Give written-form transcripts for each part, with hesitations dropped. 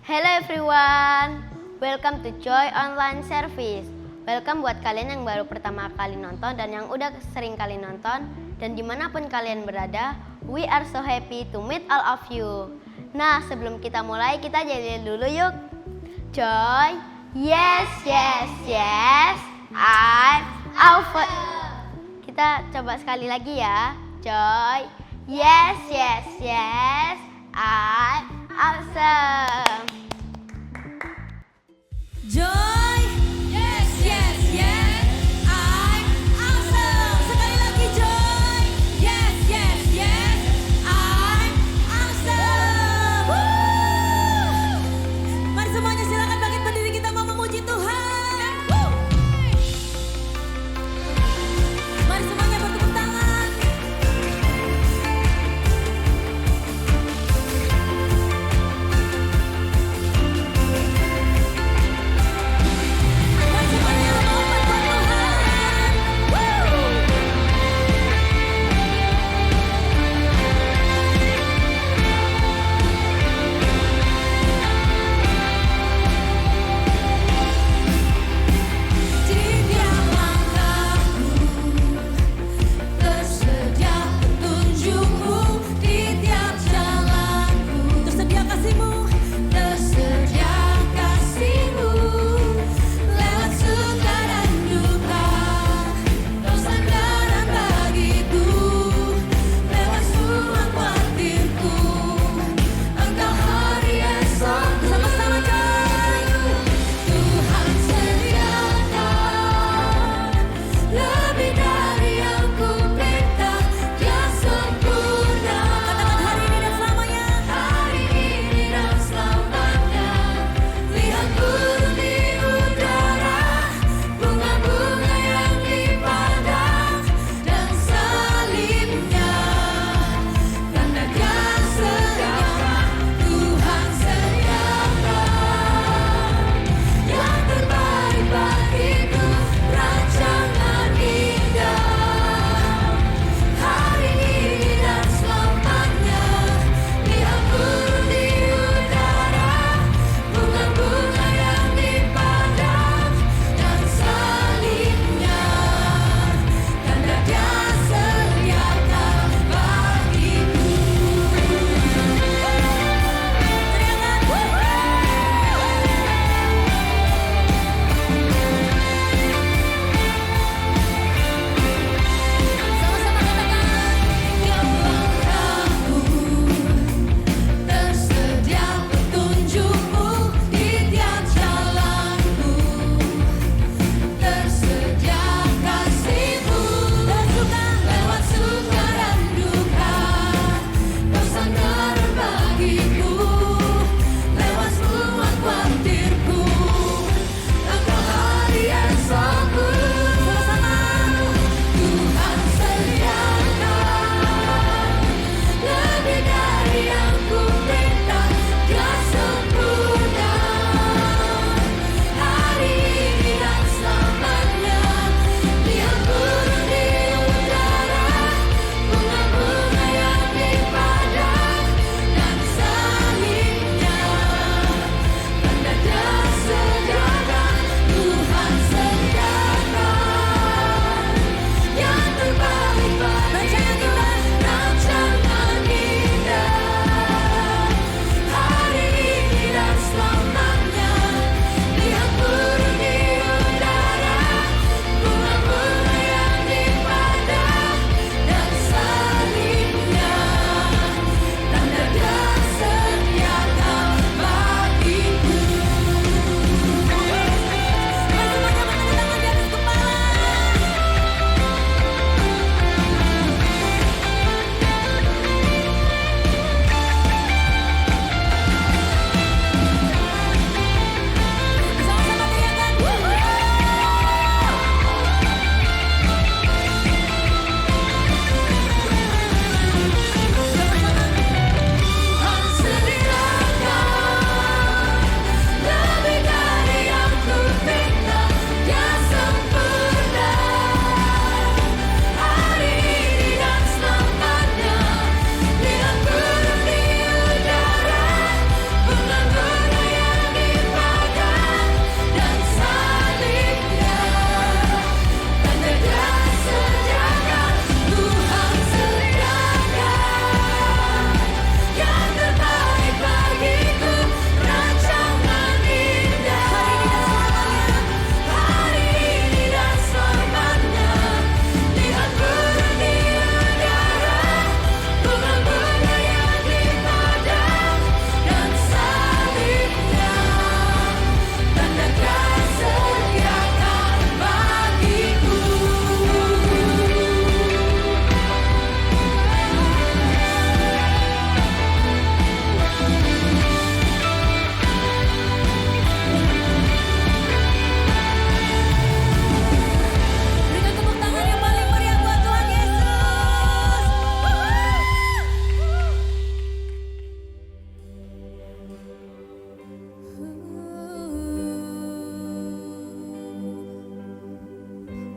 Hello everyone, welcome to Joy Online Service. Welcome buat kalian yang baru pertama kali nonton dan yang udah sering kali nonton. Dan dimanapun kalian berada, we are so happy to meet all of you. Nah, sebelum kita mulai, kita jadi dulu yuk. Joy, yes, yes, yes, I'm awesome. Kita coba sekali lagi ya. Joy, yes, yes, yes, I'm awesome. Joy, yes, yes, yes, I'm awesome. Sekali lagi Joy, yes, yes, yes, I'm awesome. Woo! Mari semuanya silakan bangkit berdiri, kita mau memuji Tuhan. Woo! Mari semuanya bertepuk tangan.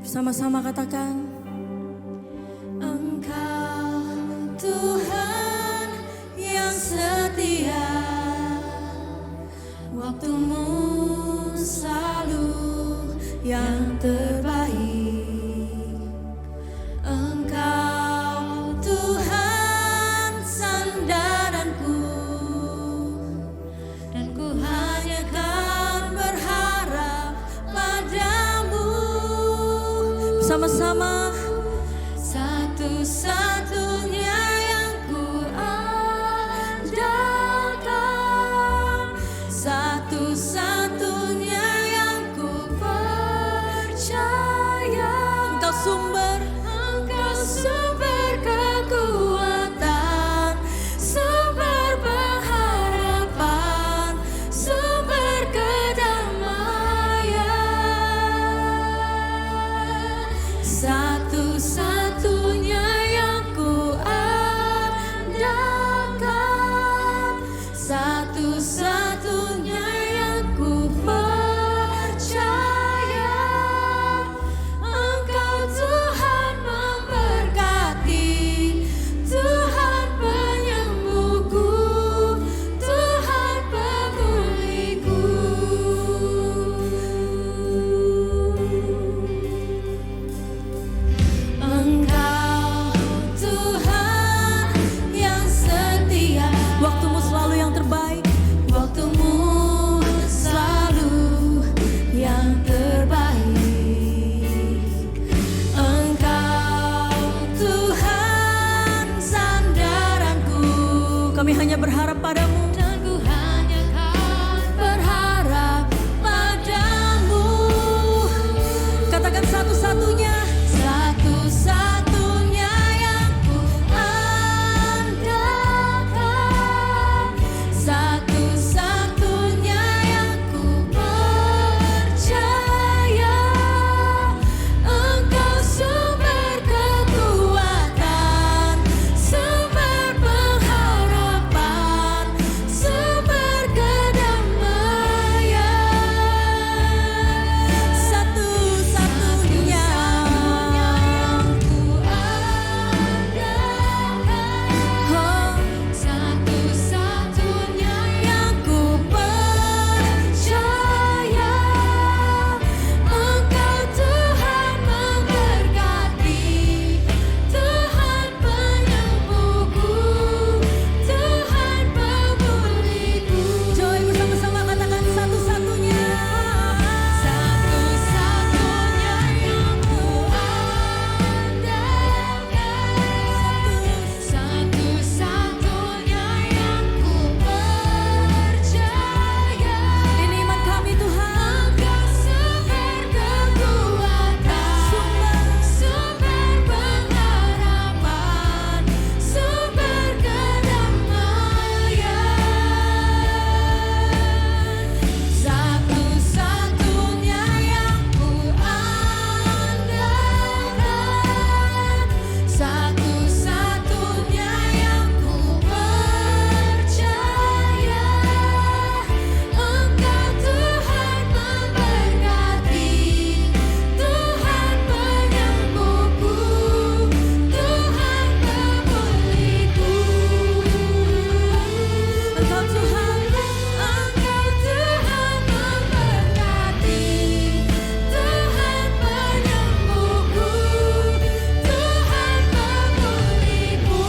Sama-sama katakan, Engkau Tuhan yang setia, waktumu selalu yang terbaik. Engkau Tuhan sandaranku, dan ku hanya kan berharap padamu. Bersama-sama, satu-satunya yang ku andalkan, satu-satunya yang ku percaya. Engkau sumber kekuatan, sumber pengharapan, sumber kedamaian. Satu-satunya yang ku andalkan, satu-satunya yang ku percaya. Engkau Tuhan memberkati, Tuhan penyembuhku, Tuhan pemuliku. Engkau Tuhan yang setia, waktumu selalu yang terbaik, waktumu selalu yang terbaik. Engkau Tuhan sandaranku, kami hanya berharap padamu, dan ku hanya kan berharap padamu. Katakan satu-satunya, satu-satunya yang ku andalkan, satu-satunya yang ku percaya. Engkau sumber kekuatan, sumber pengharapan, sumber kedamaian. Satu-satunya yang ku andalkan, oh, satu-satunya yang ku percaya. Engkau Tuhan memberkati, Tuhan penyembuhku, Tuhan pemuliku. Joy, bersama-sama katakan satu-satunya, satu-satunya yang ku andalkan, satu-satunya yang ku percaya. Ini iman kami Tuhan, Engkau sumber kekuatan, sumber pengharapan, sumber kedamaian. Satu-satunya yang ku andalkan, satu-satunya yang ku percaya. Engkau Tuhan memberkati, Tuhan penyembuhku, Tuhan pemuliku. Engkau Tuhan memberkati, Tuhan penyembuhku, Tuhan pemuliku.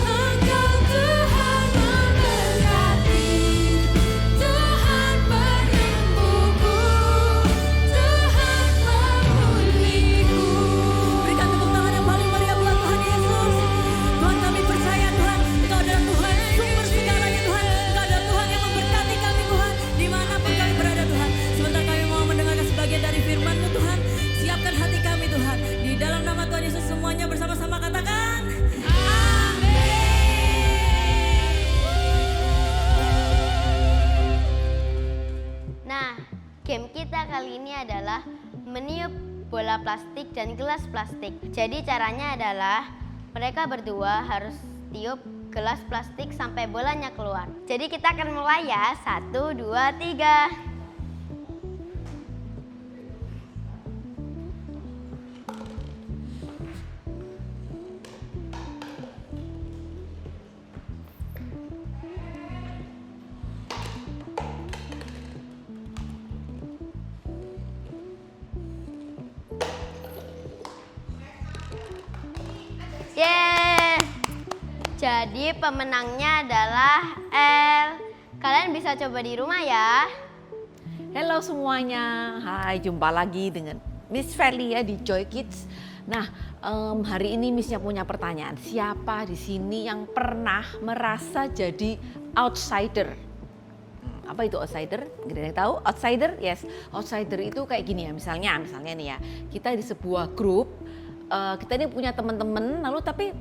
Engkau Tuhan memberkati, Tuhan penyembuhku, Tuhan pemuliku. Berikan tepuk tangan yang paling meriah buat Tuhan Yesus. Tuhan, kami percaya Tuhan, Engkau adalah Tuhan sumber segalanya Tuhan. Engkau adalah Tuhan yang memberkati kami Tuhan, dimanapun kami berada Tuhan. Sebentar kami mau mendengarkan sebagian dari firman-Mu Tuhan. Siapkan hati kami Tuhan. Di dalam nama Tuhan Yesus semuanya bersama-sama katakan, Nah, game kita kali ini adalah meniup bola plastik dan gelas plastik. Jadi caranya adalah mereka berdua harus tiup gelas plastik sampai bolanya keluar. Jadi kita akan mulai ya. 1, 2, 3. Jadi pemenangnya adalah L. Kalian bisa coba di rumah ya. Halo semuanya, hai jumpa lagi dengan Miss Feli ya di Joy Kids. Nah hari ini Missnya punya pertanyaan, siapa di sini yang pernah merasa jadi outsider? Apa itu outsider? Gak ada yang tahu? Outsider? Yes, outsider itu kayak gini ya, misalnya nih ya, kita di sebuah grup, kita ini punya teman-teman, lalu tapi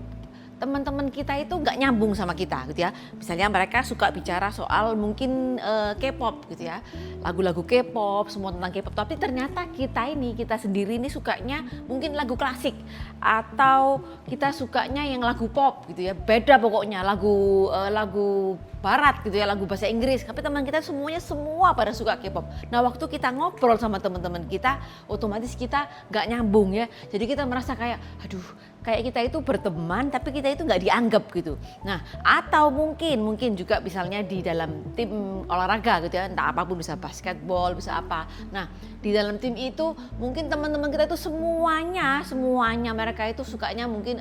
teman-teman kita itu nggak nyambung sama kita gitu ya. Misalnya mereka suka bicara soal mungkin K-pop gitu ya, lagu-lagu K-pop, semua tentang K-pop. Tapi ternyata kita sendiri ini sukanya mungkin lagu klasik atau kita sukanya yang lagu pop gitu ya. Beda pokoknya lagu barat gitu ya, lagu bahasa Inggris. Tapi teman kita semua pada suka K-pop. Nah waktu kita ngobrol sama teman-teman kita, otomatis kita nggak nyambung ya. Jadi kita merasa kayak, aduh, kayak kita itu berteman tapi kita itu nggak dianggap gitu. Nah atau mungkin juga misalnya di dalam tim olahraga gitu ya, entah apapun, bisa basketball, bisa apa. Nah di dalam tim itu mungkin teman-teman kita itu semuanya mereka itu sukanya mungkin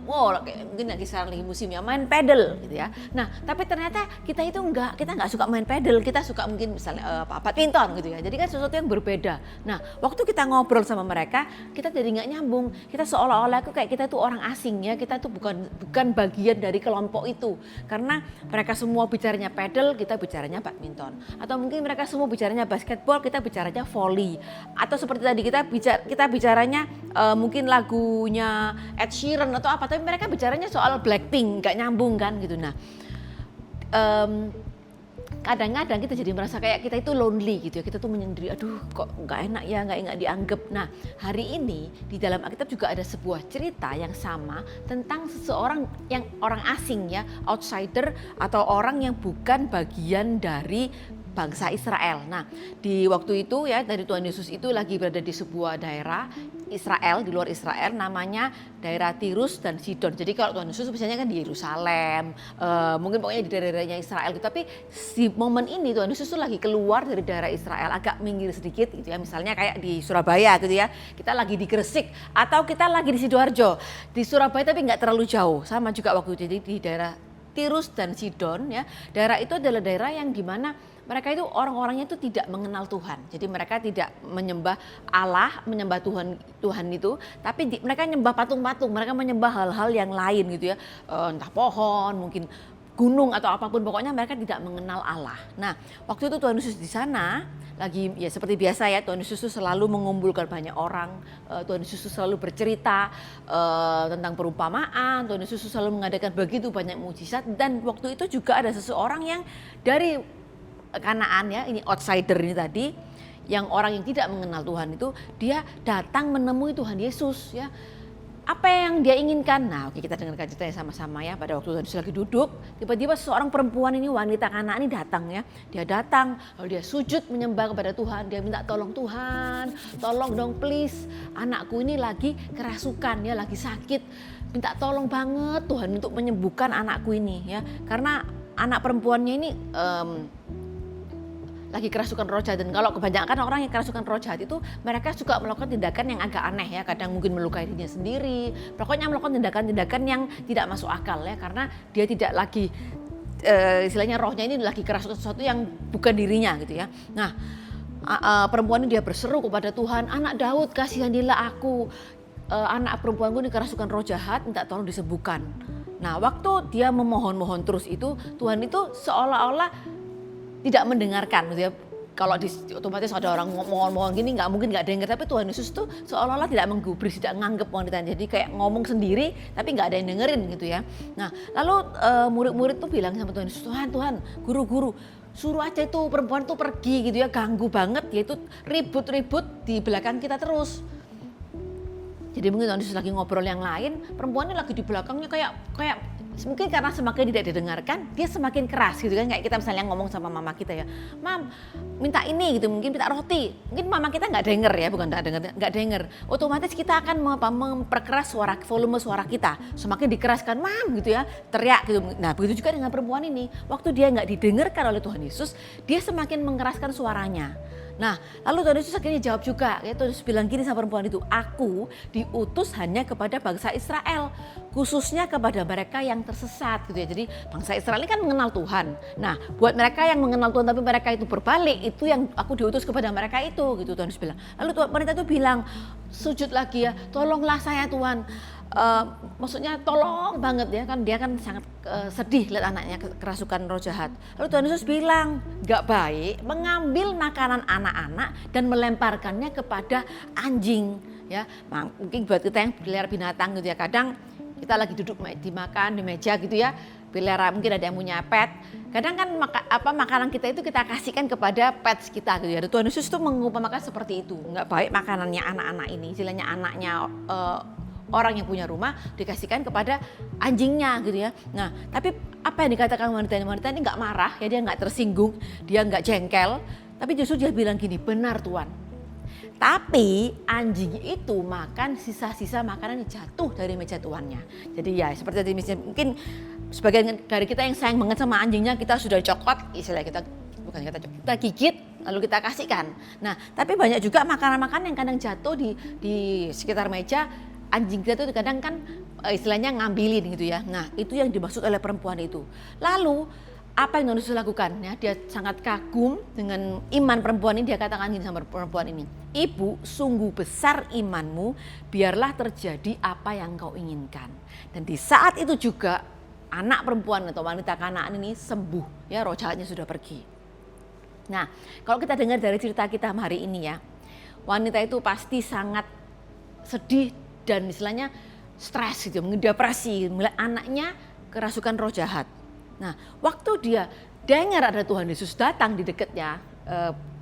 mungkin lagi sekarang lagi musim ya main pedal gitu ya. Nah tapi ternyata kita nggak suka main pedal, kita suka mungkin misalnya badminton gitu ya. Jadi kan sesuatu yang berbeda. Nah waktu kita ngobrol sama mereka, kita jadi nggak nyambung. Kita seolah-olah kayak kita tuh orang asing ya, kita tuh bukan bagian dari kelompok itu. Karena mereka semua bicaranya pedal, kita bicaranya badminton. Atau mungkin mereka semua bicaranya basketball, kita bicaranya volley. Atau seperti tadi kita bicaranya mungkin lagunya Ed Sheeran atau apa, tapi mereka bicaranya soal Blackpink, nggak nyambung kan gitu. Nah kadang-kadang kita jadi merasa kayak kita itu lonely gitu ya, kita tuh menyendiri, aduh kok nggak enak ya, nggak dianggap. Nah hari ini di dalam Alkitab juga ada sebuah cerita yang sama tentang seseorang yang orang asing ya, outsider atau orang yang bukan bagian dari bangsa Israel. Nah di waktu itu ya, dari Tuhan Yesus itu lagi berada di sebuah daerah Israel, di luar Israel, namanya daerah Tirus dan Sidon. Jadi kalau Tuhan Yesus biasanya kan di Yerusalem, mungkin pokoknya di daerah-daerahnya Israel gitu. Tapi di momen ini Tuhan Yesus tuh lagi keluar dari daerah Israel, agak minggir sedikit gitu ya. Misalnya kayak di Surabaya gitu ya, kita lagi di Gresik atau kita lagi di Sidoarjo. Di Surabaya tapi nggak terlalu jauh, sama juga waktu itu. Jadi di daerah Tirus dan Sidon ya, daerah itu adalah daerah yang dimana mereka itu orang-orangnya itu tidak mengenal Tuhan. Jadi mereka tidak menyembah Allah, menyembah Tuhan itu, tapi mereka menyembah patung-patung, mereka menyembah hal-hal yang lain gitu ya, entah pohon, mungkin gunung atau apapun, pokoknya mereka tidak mengenal Allah. Nah waktu itu Tuhan Yesus di sana lagi ya seperti biasa ya, Tuhan Yesus selalu mengumpulkan banyak orang, Tuhan Yesus selalu bercerita tentang perumpamaan, Tuhan Yesus selalu mengadakan begitu banyak mujizat. Dan waktu itu juga ada seseorang yang dari Kanaan ya, ini outsider ini tadi, yang orang yang tidak mengenal Tuhan itu, dia datang menemui Tuhan Yesus ya. Apa yang dia inginkan? Nah oke, kita dengarkan ceritanya sama-sama ya. Pada waktu Tuhan Yesus lagi duduk, tiba-tiba seorang perempuan ini, wanita Kanaan ini datang ya. Dia datang, lalu dia sujud menyembah kepada Tuhan. Dia minta tolong, Tuhan, tolong dong please, anakku ini lagi kerasukan ya, lagi sakit. Minta tolong banget Tuhan untuk menyembuhkan anakku ini ya. Karena anak perempuannya ini lagi kerasukan roh jahat. Dan kalau kebanyakan orang yang kerasukan roh jahat itu mereka suka melakukan tindakan yang agak aneh ya, kadang mungkin melukai dirinya sendiri, pokoknya melakukan tindakan-tindakan yang tidak masuk akal ya, karena dia tidak lagi istilahnya rohnya ini lagi kerasukan sesuatu yang bukan dirinya gitu ya. Nah perempuan ini dia berseru kepada Tuhan, anak Daud kasihanilah aku, anak perempuanku ini kerasukan roh jahat, minta tolong disembuhkan. Nah waktu dia memohon-mohon terus itu, Tuhan itu seolah-olah tidak mendengarkan gitu ya. Kalau otomatis ada orang mohon-mohon gini nggak mungkin nggak dengar, tapi Tuhan Yesus tuh seolah-olah tidak menggubris, tidak nganggep wanita, jadi kayak ngomong sendiri tapi nggak ada yang dengerin gitu ya. Nah lalu murid-murid tuh bilang sama Tuhan Yesus, Tuhan, guru, suruh aja itu perempuan tuh pergi gitu ya, ganggu banget, dia itu ribut-ribut di belakang kita terus. Jadi mungkin Tuhan Yesus lagi ngobrol yang lain, perempuannya lagi di belakangnya kayak mungkin karena semakin tidak didengarkan, dia semakin keras gitu kan. Kayak kita misalnya ngomong sama mama kita ya, Mam minta ini gitu, mungkin minta roti, mungkin mama kita nggak denger ya, bukan nggak denger, otomatis kita akan memperkeras volume suara kita, semakin dikeraskan, Mam gitu ya, teriak gitu. Nah begitu juga dengan perempuan ini, waktu dia nggak didengarkan oleh Tuhan Yesus, dia semakin mengeraskan suaranya. Nah, lalu Tuhan Yesus akhirnya jawab juga, ya Tuhan Yesus bilang gini sama perempuan itu, aku diutus hanya kepada bangsa Israel, khususnya kepada mereka yang tersesat gitu ya. Jadi bangsa Israel ini kan mengenal Tuhan. Nah, buat mereka yang mengenal Tuhan tapi mereka itu berbalik, itu yang aku diutus kepada mereka itu gitu Tuhan Yesus bilang. Lalu wanita itu bilang, sujud lagi ya, tolonglah saya Tuhan. Maksudnya tolong banget ya kan, dia kan sangat sedih lihat anaknya kerasukan roh jahat. Lalu Tuhan Yesus bilang, gak baik mengambil makanan anak-anak dan melemparkannya kepada anjing ya. Mungkin buat kita yang pelihara binatang gitu ya, kadang kita lagi duduk dimakan di meja gitu ya, pelihara mungkin ada yang punya pet, kadang kan makanan kita itu kita kasihkan kepada pets kita gitu ya. Tuhan Yesus tuh mengumpamakan seperti itu, nggak baik makanannya anak-anak ini, istilahnya anaknya orang yang punya rumah dikasihkan kepada anjingnya gitu ya. Nah, tapi apa yang dikatakan wanita ini nggak marah ya, dia nggak tersinggung, dia nggak jengkel, tapi justru dia bilang gini, benar Tuhan. Tapi anjing itu makan sisa-sisa makanan yang jatuh dari meja tuannya. Jadi ya seperti tadi misalnya mungkin sebagian dari kita yang sayang banget sama anjingnya, kita sudah cokot, istilahnya kita gigit lalu kita kasihkan. Nah, tapi banyak juga makanan-makanan yang kadang jatuh di sekitar meja. Anjing kita itu kadang kan istilahnya ngambilin gitu ya. Nah, itu yang dimaksud oleh perempuan itu. Lalu apa yang Tuhan Yesus lakukan ya? Dia sangat kagum dengan iman perempuan ini. Dia katakan gini sama perempuan ini, Ibu, sungguh besar imanmu, biarlah terjadi apa yang kau inginkan. Dan di saat itu juga anak perempuan atau wanita Kanaan ini sembuh ya, roh jahatnya sudah pergi. Nah, kalau kita dengar dari cerita kita hari ini ya, wanita itu pasti sangat sedih dan istilahnya stres gitu, depresi, melihat anaknya kerasukan roh jahat. Nah, waktu dia dengar ada Tuhan Yesus datang di dekatnya,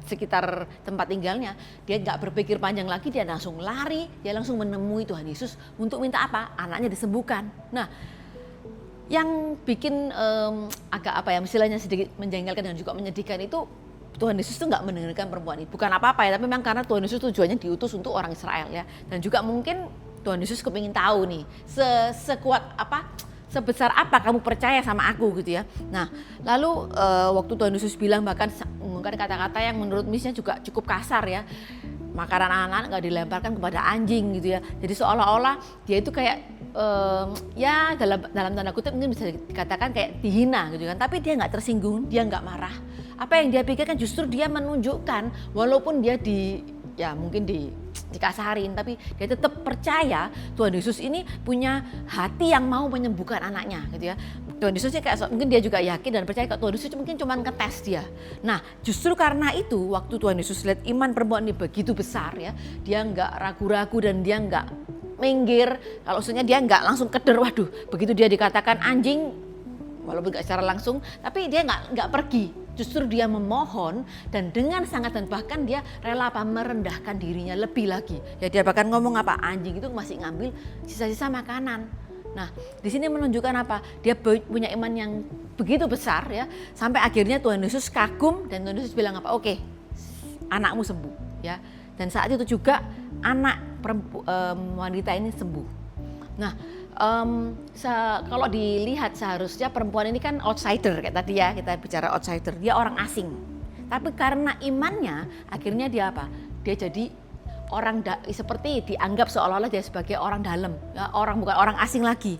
sekitar tempat tinggalnya, dia nggak berpikir panjang lagi, dia langsung lari, dia langsung menemui Tuhan Yesus untuk minta apa? Anaknya disembuhkan. Nah, yang bikin agak apa ya, istilahnya sedikit menjengkelkan dan juga menyedihkan itu, Tuhan Yesus itu nggak mendengarkan perempuan ini. Bukan apa-apa ya, tapi memang karena Tuhan Yesus tujuannya diutus untuk orang Israel ya. Dan juga mungkin Tuhan Yesus kepingin tahu nih, sekuat apa, sebesar apa kamu percaya sama aku gitu ya. Nah, lalu waktu Tuhan Yesus bilang bahkan menggunakan kata-kata yang menurut misalnya juga cukup kasar ya. Makanan anak-anak nggak dilemparkan kepada anjing gitu ya. Jadi seolah-olah dia itu kayak ya dalam tanda kutip mungkin bisa dikatakan kayak dihina gitu kan. Tapi dia nggak tersinggung, dia nggak marah. Apa yang dia pikirkan justru dia menunjukkan walaupun dia mungkin dikasarin, tapi dia tetap percaya Tuhan Yesus ini punya hati yang mau menyembuhkan anaknya gitu ya. Tuhan Yesus kayak mungkin dia juga yakin dan percaya kalau Tuhan Yesus mungkin cuma ngetes dia. Nah, justru karena itu waktu Tuhan Yesus lihat iman perempuan ini begitu besar ya, dia nggak ragu-ragu dan dia nggak minggir. Kalau maksudnya dia nggak langsung keder, waduh, begitu dia dikatakan anjing, walaupun nggak secara langsung, tapi dia nggak pergi. Justru dia memohon dan dengan sangat dan bahkan dia rela merendahkan dirinya lebih lagi. Ya dia bahkan ngomong apa, anjing itu masih ngambil sisa-sisa makanan. Nah, di sini menunjukkan apa? Dia punya iman yang begitu besar ya, sampai akhirnya Tuhan Yesus kagum dan Tuhan Yesus bilang apa? Oke, anakmu sembuh ya. Dan saat itu juga anak wanita ini sembuh. Nah, kalau dilihat seharusnya perempuan ini kan outsider kayak tadi ya, kita bicara outsider, dia orang asing. Tapi karena imannya akhirnya dia apa? Dia jadi orang seperti dianggap seolah-olah dia sebagai orang dalam, ya, bukan orang asing lagi.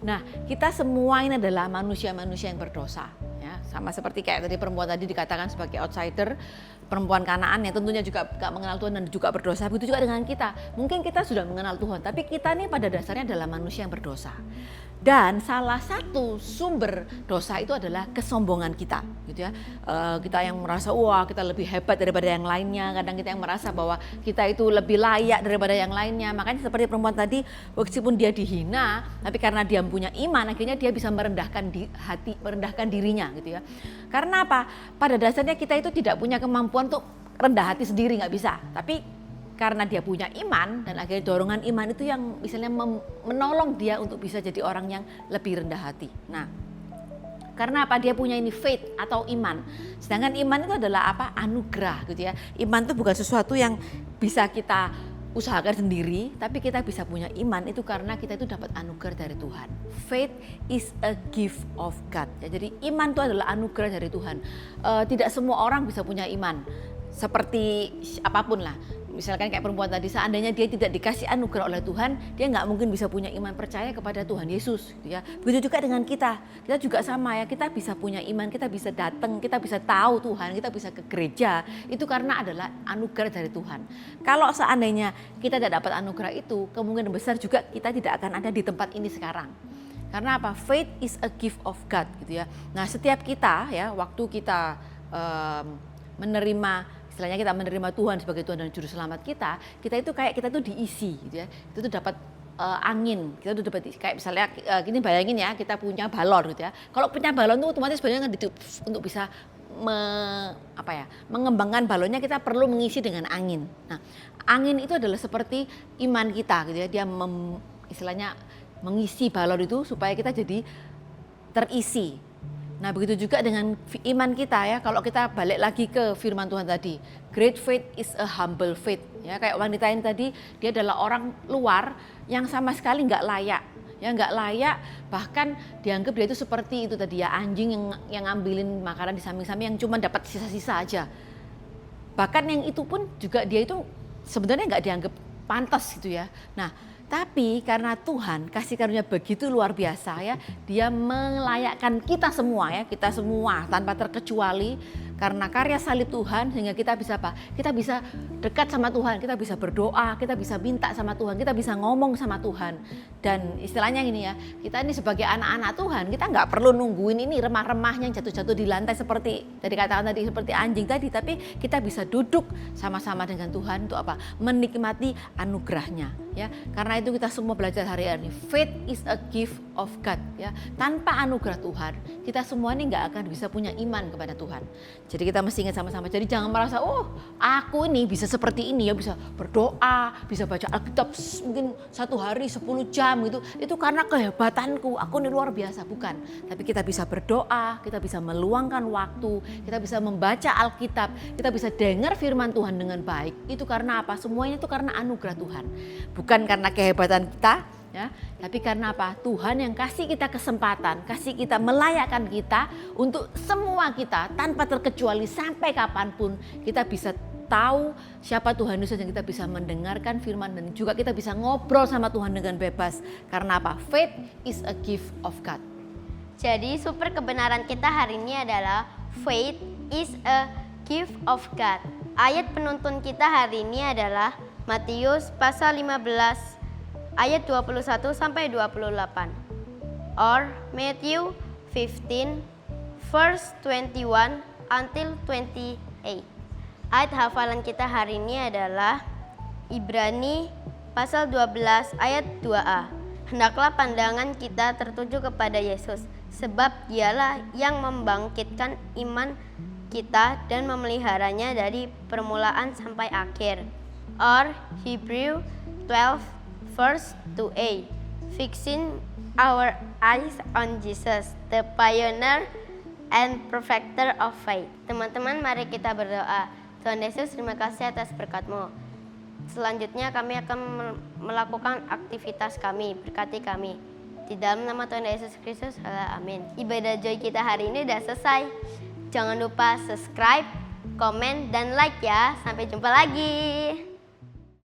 Nah, kita semua ini adalah manusia-manusia yang berdosa, ya. Sama seperti kayak tadi perempuan tadi dikatakan sebagai outsider, perempuan Kanaan yang tentunya juga gak mengenal Tuhan dan juga berdosa. Begitu juga dengan kita. Mungkin kita sudah mengenal Tuhan, tapi kita ini pada dasarnya adalah manusia yang berdosa. Dan salah satu sumber dosa itu adalah kesombongan kita, gitu ya. Kita yang merasa wah kita lebih hebat daripada yang lainnya. Kadang kita yang merasa bahwa kita itu lebih layak daripada yang lainnya. Makanya seperti perempuan tadi, meskipun dia dihina, tapi karena dia punya iman, akhirnya dia bisa merendahkan dirinya, gitu ya. Karena apa? Pada dasarnya kita itu tidak punya kemampuan untuk rendah hati sendiri, nggak bisa. Tapi karena dia punya iman dan akhirnya dorongan iman itu yang misalnya menolong dia untuk bisa jadi orang yang lebih rendah hati. Nah, karena apa? Dia punya ini faith atau iman. Sedangkan iman itu adalah apa? Anugerah gitu ya. Iman itu bukan sesuatu yang bisa kita usahakan sendiri, tapi kita bisa punya iman itu karena kita itu dapat anugerah dari Tuhan. Faith is a gift of God. Ya, jadi iman itu adalah anugerah dari Tuhan. Tidak semua orang bisa punya iman. seperti apapun lah. Misalkan kayak perempuan tadi, seandainya dia tidak dikasih anugerah oleh Tuhan, dia nggak mungkin bisa punya iman percaya kepada Tuhan Yesus, gitu ya. Begitu juga dengan kita juga sama ya, kita bisa punya iman, kita bisa datang, kita bisa tahu Tuhan, kita bisa ke gereja, itu karena adalah anugerah dari Tuhan. Kalau seandainya kita tidak dapat anugerah itu, kemungkinan besar juga kita tidak akan ada di tempat ini sekarang. Karena apa? Faith is a gift of God, gitu ya. Nah, setiap kita ya, waktu kita menerima, istilahnya kita menerima Tuhan sebagai Tuhan dan Juru Selamat kita itu kayak kita tuh diisi, gitu ya. Itu tuh dapat angin, kita tuh dapat kayak misalnya gini, bayangin ya, kita punya balon gitu ya. Kalau punya balon tuh otomatis balonnya untuk bisa mengembangkan balonnya, kita perlu mengisi dengan angin. Nah, angin itu adalah seperti iman kita, gitu ya. Dia istilahnya mengisi balon itu supaya kita jadi terisi. Nah, begitu juga dengan iman kita ya. Kalau kita balik lagi ke firman Tuhan tadi, great faith is a humble faith. Ya, kayak wanita ini tadi, dia adalah orang luar yang sama sekali nggak layak. Ya, nggak layak, bahkan dianggap dia itu seperti itu tadi ya, anjing yang ngambilin makanan di samping-samping yang cuma dapat sisa-sisa aja. Bahkan yang itu pun juga dia itu sebenarnya nggak dianggap pantas gitu ya. Nah, tapi karena Tuhan kasih karunia begitu luar biasa ya, dia melayakkan kita semua tanpa terkecuali, karena karya salib Tuhan, sehingga kita bisa apa? Kita bisa dekat sama Tuhan, kita bisa berdoa, kita bisa minta sama Tuhan, kita bisa ngomong sama Tuhan. Dan istilahnya gini ya, kita ini sebagai anak-anak Tuhan, kita nggak perlu nungguin ini remah-remahnya yang jatuh-jatuh di lantai seperti tadi katakan tadi, seperti anjing tadi, tapi kita bisa duduk sama-sama dengan Tuhan untuk apa? Menikmati anugerahnya ya. Karena itu kita semua belajar hari ini, faith is a gift of God ya. Tanpa anugerah Tuhan, kita semua ini nggak akan bisa punya iman kepada Tuhan. Jadi kita mesti ingat sama-sama. Jadi jangan merasa, oh aku ini bisa seperti ini ya, bisa berdoa, bisa baca Alkitab mungkin 1 hari 10 jam gitu. Itu karena kehebatanku, aku ini luar biasa. Bukan. Tapi kita bisa berdoa, kita bisa meluangkan waktu, kita bisa membaca Alkitab, kita bisa dengar firman Tuhan dengan baik. Itu karena apa? Semuanya itu karena anugerah Tuhan. Bukan karena kehebatan kita, ya, tapi karena apa? Tuhan yang kasih kita kesempatan, kasih kita, melayakkan kita untuk semua kita tanpa terkecuali, sampai kapanpun kita bisa tahu siapa Tuhan Yesus, dan kita bisa mendengarkan firman, dan juga kita bisa ngobrol sama Tuhan dengan bebas. Karena apa? Faith is a gift of God. Jadi super kebenaran kita hari ini adalah faith is a gift of God. Ayat penuntun kita hari ini adalah Matius pasal 15 ayat 21 sampai 28, or Matthew 15 verse 21 until 28. Ayat hafalan kita hari ini adalah Ibrani pasal 12 ayat 2a. Hendaklah pandangan kita tertuju kepada Yesus, sebab dialah yang membangkitkan iman kita dan memeliharanya dari permulaan sampai akhir. Or Hebrew 12 verse 2a, fixing our eyes on Jesus, the pioneer and perfecter of faith. Teman-teman, mari kita berdoa. Tuhan Yesus, terima kasih atas berkat-Mu. Selanjutnya kami akan melakukan aktivitas kami, berkati kami. Di dalam nama Tuhan Yesus Kristus, amin. Ibadah Joy kita hari ini sudah selesai. Jangan lupa subscribe, komen, dan like ya. Sampai jumpa lagi.